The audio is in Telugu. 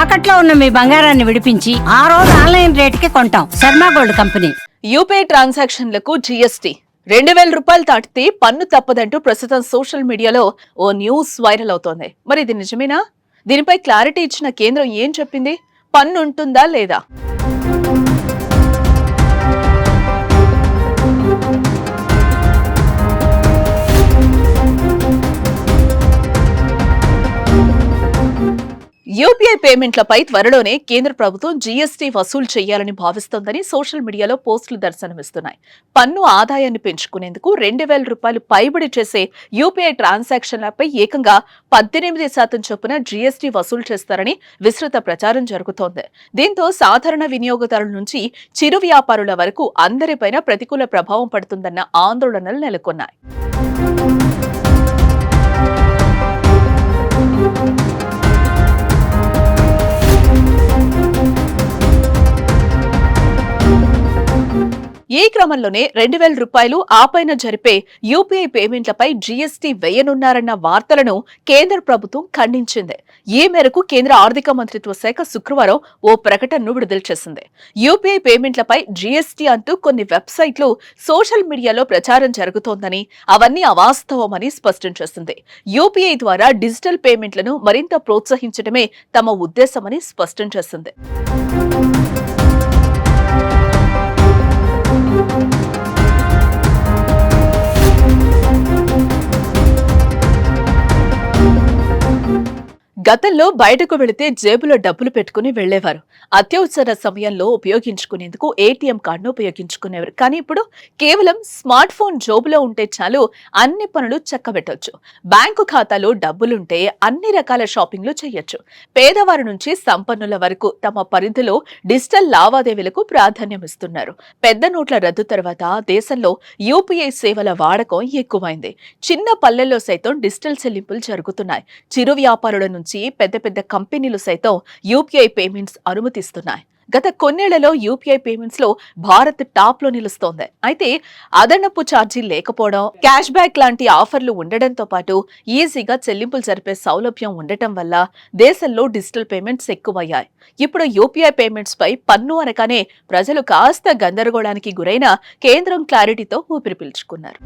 తాకట్లో ఉన్న మీ బంగారాన్ని విడిపించి ఆ రోజు ఆన్లైన్ రేటుకి కొంటాం. Sharma gold company. యూపీఐ ట్రాన్సాక్షన్లకు జీఎస్టీ 2000 రూపాయలు దాటితే పన్ను తప్పదంటూ ప్రస్తుతం సోషల్ మీడియాలో ఓ న్యూస్ వైరల్ అవుతోంది. మరి ఇది నిజమేనా? దీనిపై క్లారిటీ ఇచ్చిన కేంద్రం ఏం చెప్పింది? పన్ను ఉంటుందా లేదా? యూపీఐ పేమెంట్లపై త్వరలోనే కేంద్ర ప్రభుత్వం జీఎస్టీ వసూలు చేయాలని భావిస్తోందని సోషల్ మీడియాలో పోస్టులు దర్శనమిస్తున్నాయి. పన్ను ఆదాయాన్ని పెంచుకునేందుకు 2000 రూపాయలు పైబడి చేసే యూపీఐ ట్రాన్సాక్షన్లపై ఏకంగా 18% చొప్పున జీఎస్టీ వసూలు చేస్తారని విస్తృత ప్రచారం జరుగుతోంది. దీంతో సాధారణ వినియోగదారుల నుంచి చిరు వ్యాపారుల వరకు అందరిపైన ప్రతికూల ప్రభావం పడుతుందన్న ఆందోళనలు నెలకొన్నాయి. ఈ క్రమంలోనే 2000 రూపాయలు ఆపైన జరిపే యూపీఐ పేమెంట్లపై జీఎస్టీ వేయనున్నారన్న వార్తలను కేంద్ర ప్రభుత్వం ఖండించింది. ఈ మేరకు కేంద్ర ఆర్థిక మంత్రిత్వ శాఖ శుక్రవారం ఓ ప్రకటనను విడుదల చేసింది. యూపీఐ పేమెంట్లపై జీఎస్టీ అంటూ కొన్ని వెబ్సైట్లు సోషల్ మీడియాలో ప్రచారం జరుగుతోందని, అవన్నీ అవాస్తవమని స్పష్టం చేసింది. యూపీఐ ద్వారా డిజిటల్ పేమెంట్లను మరింత ప్రోత్సహించడమే తమ ఉద్దేశమని స్పష్టం చేసింది. గతంలో బయటకు వెళితే జేబులో డబ్బులు పెట్టుకుని వెళ్లేవారు. అత్యవసర సమయంలో ఉపయోగించుకునేందుకు ఏటీఎం కార్డును ఉపయోగించుకునేవారు. కానీ ఇప్పుడు కేవలం స్మార్ట్ ఫోన్ జోబులో ఉంటే చాలు, అన్ని పనులు చక్కబెట్టొచ్చు. బ్యాంకు ఖాతాలో డబ్బులుంటే అన్ని రకాల షాపింగ్లు చేయొచ్చు. పేదవారి నుంచి సంపన్నుల వరకు తమ పరిధిలో డిజిటల్ లావాదేవీలకు ప్రాధాన్యమిస్తున్నారు. పెద్ద నోట్ల రద్దు తర్వాత దేశంలో యూపీఐ సేవల వాడకం ఎక్కువైంది. చిన్న పల్లెల్లో సైతం డిజిటల్ చెల్లింపులు జరుగుతున్నాయి. చిరు వ్యాపారుల నుంచి పెద్ద పెద్ద కంపెనీలు సైతం యూపీఐ పేమెంట్స్ అనుమతిస్తున్నాయి. గత కొన్నేళ్లలో యూపీఐ పేమెంట్స్ లో భారత్ టాప్ లో నిలుస్తోంది. అయితే అదనపు ఛార్జీ లేకపోవడం, క్యాష్ బ్యాక్ లాంటి ఆఫర్లు ఉండడంతో పాటు ఈజీగా చెల్లింపులు జరిపే సౌలభ్యం ఉండటం వల్ల దేశంలో డిజిటల్ పేమెంట్స్ ఎక్కువయ్యాయి. ఇప్పుడు యూపీఐ పేమెంట్స్ పై పన్ను అనగానే ప్రజలు కాస్త గందరగోళానికి గురైన కేంద్రం క్లారిటీతో ఊపిరి పీల్చుకున్నారు.